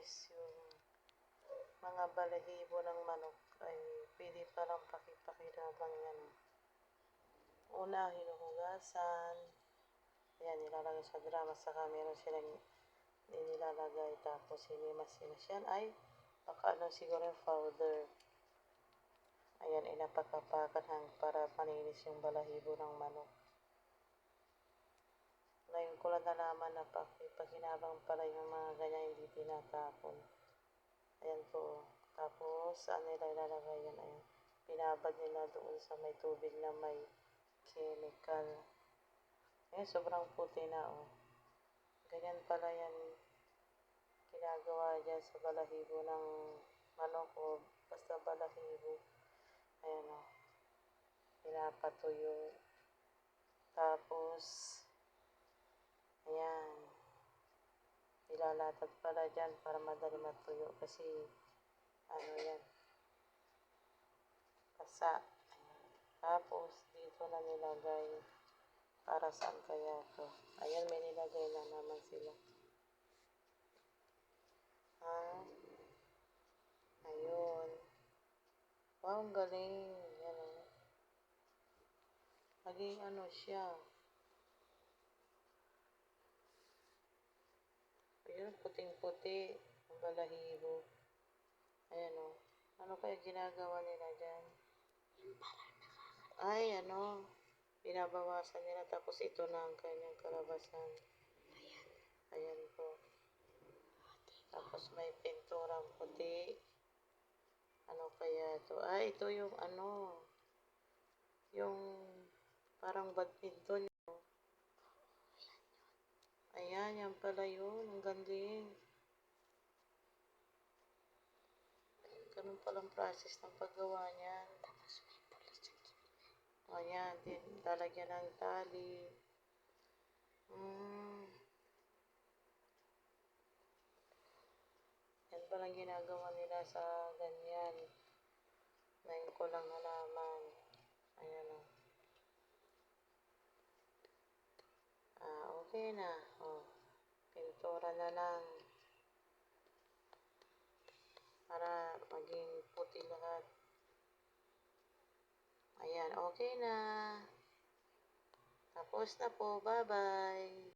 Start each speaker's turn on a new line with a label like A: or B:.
A: guys, yung mga balahibo ng manok ay pwede palang pakipakinabang yan. Una, hinuhugasan. Ayan, nilalagay sa drama. Saka meron silang nilalagay. Tapos hinimas-himas yan ay baka ano siguro yung powder. Ayan, inapapakan para maninis yung balahibo ng manok. Ngayon ko lang nalaman na pakinabang pala yung mga ganyan hindi tinatapon. Ayan po. Tapos, saan nila ilalagay yan? Ayan. Binabad nila doon sa may tubig na may chemical. Ayan, sobrang puti na, oh. Ganyan pala yan ginagawa dyan sa balahibo ng manok o basta balahibo. Ayan, oh. Pinapatuyo. Tapos, ayan. Nilalatag pala dyan para madali matuyo kasi ano yan, basa. Tapos, dito na nilagay para saan kaya to. Ayan, may nilagay na naman sila. Ayun. Wow, ang galing. Yan, oh. Naging ano siya. Ayun, puting-puti. Ang balahibo. Ayan, oh. Ano kaya ginagawa nila dyan? Ay, ano. Binabawasan nila. Tapos ito na ang kanyang kalabasan. Ayan po. Tapos may pinturang puti. Ano kaya ito? Ay, ito yung ano. Yung parang badminton. Ayan, yan pala yun. Ang galing. Ganun palang process ng paggawa niyan. Ayan, din lalagyan ng tali. Yan palang ginagawa nila sa ganyan. Ngayon ko lang nalaman. Ayan, o. Okay na. Pintura na lang. Para maging puti lahat. Ayan, okay na. Tapos na po. Bye-bye.